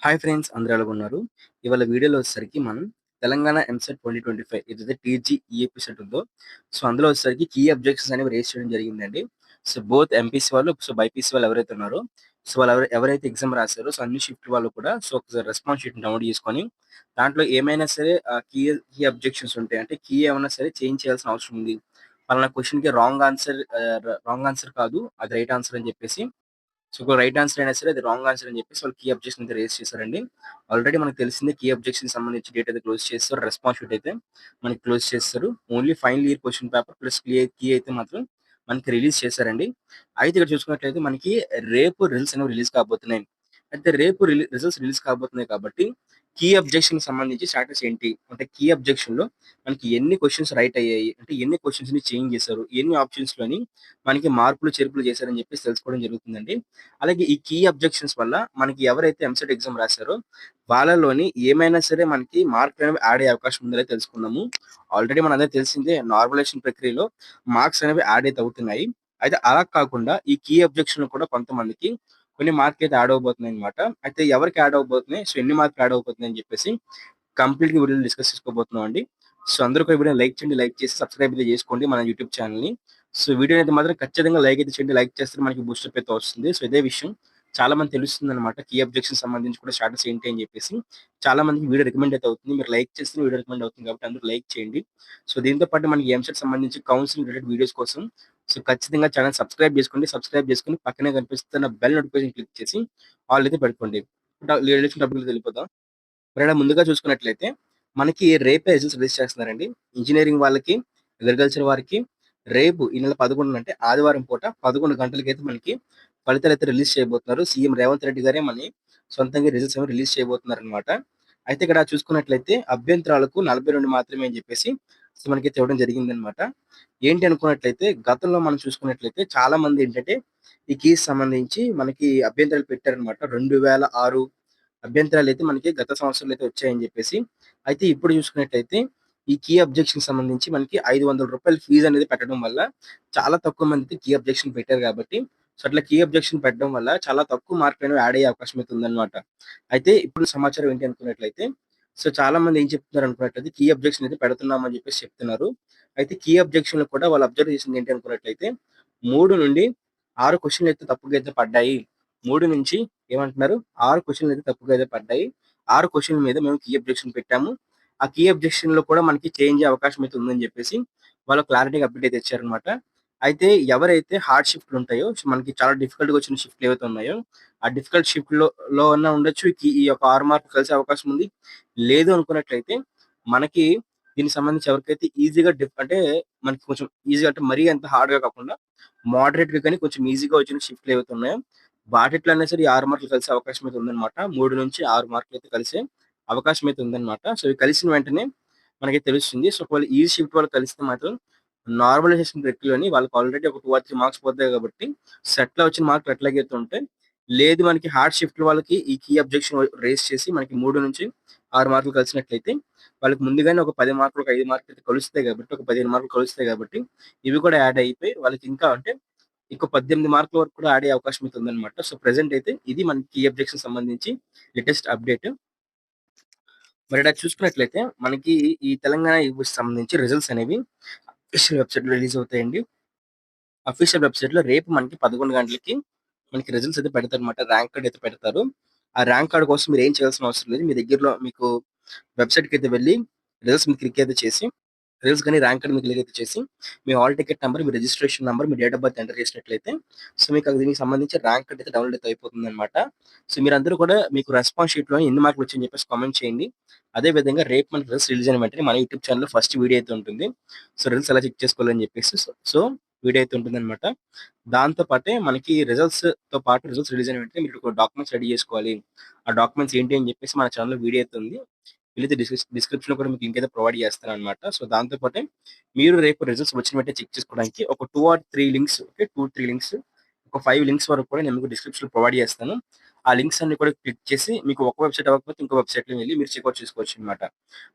Hi friends, అందరూ ఎలాగున్నారు? ఇవాళ వీడియోలో వచ్చేసరికి మనం తెలంగాణ ఎంసెట్ 2025 ఏదైతే టీజీ ఈఏపీ సెట్ ఉందో, అందులో వచ్చేసరికి కీ అబ్జెక్షన్స్ అనేవి రేజ్ చేయడం జరిగిందండి. బోత్ ఎంపీసీ వాళ్ళు, బైపీసీ వాళ్ళు ఎవరైతే ఉన్నారో, వాళ్ళు ఎవరైతే ఎగ్జామ్ రాసారో, అన్ని షిఫ్ట్ వాళ్ళు కూడా ఒకసారి రెస్పాన్స్ షీట్‌ని డౌన్‌లోడ్ చేసుకొని, దాంట్లో ఏమైనా సరే కీ కీ అబ్జెక్షన్స్ ఉంటాయి. అంటే కీ ఏమన్నా సరే చేంజ్ చేయాల్సిన అవసరం ఉంది. పలానా క్వెషన్‌కి రాంగ్ ఆన్సర్ కాదు. అది రైట్ ఆన్సర్ అని చెప్పేసి ఒక రైట్ ఆన్సర్ అయినా సరే అది రాంగ్ ఆన్సర్ అని చెప్పేసి వాళ్ళు కీ అబ్జెక్షన్ అయితే రేజ్ చేశారండి. ఆల్రెడీ మనకు తెలిసిందే కీ అబ్జెక్షన్ సంబంధించి డేట్ అయితే క్లోజ్ చేస్తారు. రెస్పాన్స్ షీట్ అయితే మనకి క్లోజ్ చేస్తారు. Only final year question paper plus key అయితే మాత్రం మనకి రిలీజ్ చేశారండి. అయితే ఇక్కడ చూసుకున్నట్లయితే మనకి రేపు రిజల్ట్స్ అనేవి రిలీజ్ కాబోతున్నాయి. అయితే రేపు రిజల్ట్స్ రిలీజ్ కాబోతున్నాయి కాబట్టి కీ అబ్జెక్షన్ సంబంధించి స్టాటస్ ఏంటి? అంటే కీ అబ్జెక్షన్‌లో మనకి ఎన్ని క్వెషన్స్ రైట్ అయ్యాయి? అంటే ఎన్ని క్వెషన్స్‌ని చేంజ్ చేశారు? ఎన్ని ఆప్షన్స్‌లోని మనకి మార్పులు, చేర్పులు చేశారని చెప్పేసి తెలుసుకోవడం జరుగుతుందండి. అలాగే ఈ కీ అబ్జెక్షన్స్ వల్ల మనకి ఎవరైతే ఎంసెట్ ఎగ్జామ్ రాసారో వాళ్ళలోని ఏమైనా సరే మనకి మార్కులనేవి యాడ్ అయ్యే అవకాశం ఉందనేది తెలుసుకుందాము. ఆల్రెడీ మనందరికీ తెలిసిందే నార్మలైజేషన్ ప్రక్రియలో మార్క్స్ అనేవి యాడ్ అయితే అవుతున్నాయి. అయితే అలా కాకుండా ఈ కీ అబ్జెక్షన్‌లో కూడా కొంతమందికి కొన్ని మార్కులైతే యాడ్ అవ్వబోతున్నాయన్నమాట. అయితే ఎవరికి యాడ్ అవ్వబోతున్నాయి? ఎన్ని మార్కులు యాడ్ అవ్వబోతున్నాయి అని చెప్పేసి కంప్లీట్‌గా వీడియోలో డిస్కస్ చేసుకోబోతున్నాం అండి. అందరూ కూడా వీడియోని లైక్ చేయండి. లైక్ చేసి సబ్స్క్రైబ్ అయితే చేసుకోండి మన యూట్యూబ్ ఛానెల్‌ని. వీడియోని అయితే మాత్రం ఖచ్చితంగా లైక్ అయితే చేయండి. లైక్ చేస్తే మనకి బూస్టప్ అయితే వస్తుంది. ఇదే విషయం చాలా మంది తెలుస్తుందన్నమాట. కీ అబ్జెక్షన్ సంబంధించి కూడా స్టాటస్ ఏంటి అని చెప్పేసి. చాలా మందికి వీడియో రికమెండ్ అయితే అవుతుంది. మీరు లైక్ చేస్తే వీడియో రికమెండ్ అవుతుంది కాబట్టి అందరూ లైక్ చేయండి. దీంతో పాటు మనకి ఎంసెట్ సంబంధించి కౌన్సిలింగ్ రిలేటెడ్ వీడియోస్ కోసం ఖచ్చితంగా ఛానెల్ సబ్స్క్రైబ్ చేసుకోండి. సబ్స్క్రైబ్ చేసుకొని పక్కనే కనిపిస్తున్న బెల్ నోటిఫికేషన్ క్లిక్ చేసి ఆల్ అయితే పెట్టుకోండి. లేడీస్ టాపిక్‌లోకి వెళ్ళిపోదాం. మరి ఇలా ముందుగా చూసుకున్నట్లయితే మనకి రేపే రిజల్ట్స్ రిలీజ్ చేస్తున్నారండి. ఇంజినీరింగ్ వాళ్ళకి, అగ్రికల్చర్ వారికి రేపు ఈ నెల 11 అంటే ఆదివారం పూట 11 గంటలకైతే మనకి ఫలితాలైతే రిలీజ్ చేయబోతున్నారు. సీఎం రేవంత్ రెడ్డి గారే సొంతంగా రిజల్ట్స్ అనేవి రిలీజ్ చేయబోతున్నారనమాట. అయితే ఇక్కడ చూసుకున్నట్లయితే అభ్యంతరాలకు 42 మాత్రమే అని చెప్పేసి మనకైతే ఇవ్వడం జరిగిందనమాట. ఏంటి అనుకున్నట్లయితే గతంలో మనం చూసుకున్నట్లయితే చాలా మంది ఏంటంటే ఈ కీస్ సంబంధించి మనకి అభ్యంతరాలు పెట్టారనమాట. 2006 అభ్యంతరాలైతే మనకి గత సంవత్సరంలో అయితే వచ్చాయని చెప్పేసి. అయితే ఇప్పుడు చూసుకున్నట్టయితే ఈ కీ అబ్జెక్షన్ సంబంధించి మనకి రూ. 500 ఫీజ్ అనేది పెట్టడం వల్ల చాలా తక్కువ మంది కీ అబ్జెక్షన్ పెట్టారు కాబట్టి అట్లా కీ అబ్జెక్షన్ పెట్టడం వల్ల చాలా తక్కువ మార్కులనేవి యాడ్ అయ్యే అవకాశం అయితే ఉందన్నమాట. అయితే ఇప్పుడు సమాచారం ఏంటి అనుకున్నట్లయితే చాలా మంది ఏం చెప్తున్నారు అనుకున్నట్లయితే కీ అబ్జెక్షన్ అయితే పెడుతున్నామని చెప్పేసి చెప్తున్నారు. అయితే కీ అబ్జెక్షన్‌లో కూడా వాళ్ళు అబ్జర్వ్ చేసింది ఏంటి అనుకున్నట్లయితే 3 నుండి 6 క్వెషన్‌లు అయితే తప్పుగా అయితే పడ్డాయి. 3 నుంచి ఏమంటున్నారు 6 క్వెషన్‌లు అయితే తప్పుగా అయితే పడ్డాయి. 6 క్వెషన్‌ల మీద మేము కీ అబ్జెక్షన్ పెట్టాము. ఆ కీ అబ్జెక్షన్‌లో కూడా మనకి చేంజ్ అయ్యే అవకాశం అయితే ఉందని చెప్పేసి వాళ్ళు క్లారిటీగా అప్డేట్ అయితే ఇచ్చారన్నమాట. అయితే ఎవరైతే హార్డ్ షిఫ్ట్‌లు ఉంటాయో మనకి చాలా డిఫికల్ట్‌గా వచ్చిన షిఫ్ట్‌లు ఏవైతే ఉన్నాయో, ఆ డిఫికల్ట్ షిఫ్ట్‌లో అన్నా ఉండొచ్చు. ఈ యొక్క 6 మార్కులు కలిసే అవకాశం ఉంది. లేదు అనుకున్నట్లయితే మనకి దీనికి సంబంధించి ఎవరికైతే ఈజీగా అంటే మనకి కొంచెం ఈజీగా అంటే మరీ అంత హార్డ్‌గా కాకుండా మోడరేట్‌గా కానీ కొంచెం ఈజీగా వచ్చిన షిఫ్ట్‌లు ఏవైతే ఉన్నాయో వాటిట్లో అయినా సరే ఈ 6 మార్కులు కలిసే అవకాశం అయితే ఉందన్నమాట. 3-6 మార్కులు అయితే కలిసే అవకాశం అయితే ఉందన్నమాట. ఇవి కలిసిన వెంటనే మనకి తెలుస్తుంది. ఒకవేళ ఈ షిఫ్ట్ వాళ్ళు కలిస్తే మాత్రం నార్మలైజేషన్ ప్రక్రియలోని వాళ్ళకి ఆల్రెడీ ఒక 2 ఆర్ 3 మార్క్స్ పోతాయి కాబట్టి సెట్‌లో వచ్చిన మార్కులు ఎట్లాగైతే ఉంటాయి. లేదు మనకి హార్డ్ షిఫ్ట్ వాళ్ళకి ఈ కీ అబ్జెక్షన్ రేజ్ చేసి మనకి 3-6 మార్కులు కలిసినట్లయితే వాళ్ళకి ముందుగానే ఒక 10 మార్కులు, ఒక 5 మార్కులు అయితే కలుస్తాయి కాబట్టి, ఒక 15 మార్కులు కలుస్తాయి కాబట్టి ఇవి కూడా యాడ్ అయిపోయి వాళ్ళకి ఇంకా అంటే ఇంకో 18 మార్కుల వరకు కూడా ఆడే అవకాశం అయితే ఉందన్నమాట. ప్రెజెంట్ అయితే ఇది మనకి కీ అబ్జెక్షన్ సంబంధించి లేటెస్ట్ అప్డేట్. మరి ఇక్కడ చూసుకున్నట్లయితే మనకి ఈ తెలంగాణ యూనివర్సిటీ సంబంధించి రిజల్ట్స్ అనేవి అఫీషియల్ వెబ్‌సైట్‌లో రిలీజ్ అవుతాయండి. అఫీషియల్ వెబ్‌సైట్‌లో రేపు మనకి 11 గంటలకి మనకి రిజల్ట్స్ అయితే పెడతారన్నమాట. ర్యాంక్ కార్డ్ అయితే పెడతారు. ఆ ర్యాంక్ కార్డ్ కోసం మీరు ఏం చేయాల్సిన అవసరం లేదు. మీ దగ్గరలో మీకు వెబ్‌సైట్‌కి అయితే వెళ్లి రిజల్ట్స్ మీద క్లిక్ అయితే చేసి రిజల్ట్స్ గాని ర్యాంక్ కార్డ్ మీద క్లిక్ అయితే చేసి మీ హాల్ టికెట్ నంబర్, మీ రిజిస్ట్రేషన్ నంబర్, మీ డేట్ ఆఫ్ బర్త్ ఎంటర్ చేసినట్లయితే మీకు దీనికి సంబంధించి ర్యాంక్ కార్డ్ అయితే డౌన్‌లోడ్ అయితే అయిపోతుందన్నమాట. మీరందరూ కూడా మీకు రెస్పాన్స్ షీట్‌లో ఎన్ని మార్కులు వచ్చాయని చెప్పేసి కామెంట్ చేయండి. అదే విధంగా రేపు మనకి రిజల్ట్స్ రిలీజ్ అయిన వెంటనే మన యూట్యూబ్ ఛానెల్‌లో ఫస్ట్ వీడియో అయితే ఉంటుంది. రిజల్ట్స్ ఎలా చెక్ చేసుకోవాలని చెప్పేసి వీడియో అయితే ఉంటుందన్నమాట. దాంతో పాటే మనకి రిజల్ట్స్‌తో పాటు రిజల్ట్స్ రిలీజ్ అయిన వెంటనే మీరు డాక్యుమెంట్స్ రెడీ చేసుకోవాలి. ఆ డాక్యుమెంట్స్ ఏంటి అని చెప్పేసి మన ఛానెల్‌లో వీడియో అయితే ఉంది. వీలైతే డిస్క్రిప్షన్‌లో కూడా మీకు లింక్ అయితే ప్రొవైడ్ చేస్తానన్నమాట. దాంతో పాటే మీరు రేపు రిజల్ట్స్ వచ్చిన వెంటనే చెక్ చేసుకోవడానికి ఒక 2 ఆర్ 3 లింక్స్ ఓకే. 2, 3 లింక్స్ ఒక 5 లింక్స్ వరకు కూడా నేను మీకు డిస్క్రిప్షన్‌లో ప్రొవైడ్ చేస్తాను. ఆ లింక్స్ అన్ని కూడా క్లిక్ చేసి మీకు ఒక వెబ్‌సైట్ అవ్వకపోతే ఇంకో వెబ్‌సైట్‌లో వెళ్లి మీరు చెక్‌ఔట్ చేసుకోవచ్చనమాట.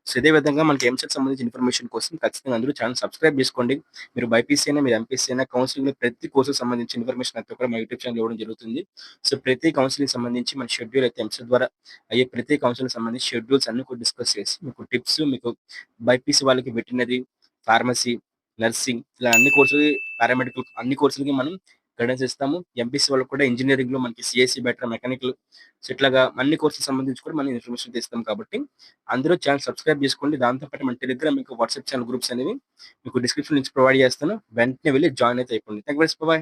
సో, ఇదే విధంగా మనకి ఎంసెట్ సంబంధించిన ఇన్ఫర్మేషన్ కోసం ఖచ్చితంగా అందరూ ఛానెల్ సబ్స్క్రైబ్ చేసుకోండి. మీరు బైపీసీ అయినా, మీరు ఎంపీసీ అయినా కౌన్సెలింగ్‌లో ప్రతి కోర్స్‌కి సంబంధించిన ఇన్ఫర్మేషన్ అంతా కూడా మా యూట్యూబ్ ఛానెల్‌లో ఇవ్వడం జరుగుతుంది. సో, ప్రతి కౌన్సెలింగ్‌కి సంబంధించి మన షెడ్యూల్ అయితే ఎంసెట్ ద్వారా అయ్యే ప్రతి కౌన్సెలింగ్‌కి సంబంధించి షెడ్యూల్స్ అన్ని కూడా డిస్కస్ చేసి మీకు టిప్స్, మీకు బైపీసీ వాళ్ళకి వెటర్నరీ, ఫార్మసీ, నర్సింగ్ ఇలా అన్ని కోర్సులు, పారామెడికల్ అన్ని కోర్సులకి మనం గైడెన్స్ ఇస్తాము. ఎంపీసీ వాళ్ళకి కూడా ఇంజినీరింగ్‌లో మనకి సీఎస్ఈ బెటర్, మెకానికల్ సో, ఇట్లాగా అన్ని కోర్సులకు సంబంధించి కూడా మనం ఇన్ఫర్మేషన్ ఇస్తాం కాబట్టి అందరూ ఛానెల్ సబ్స్క్రైబ్ చేసుకోండి. దాంతో పాటు మన టెలిగ్రామ్, ఇంకా వాట్సాప్ ఛానెల్ గ్రూప్స్ అనేవి మీకు డిస్క్రిప్షన్ లింక్స్ ప్రొవైడ్ చేస్తాను. వెంటనే వెళ్లి జాయిన్ అయితే అయిపోండి. Thank you. బాయ్.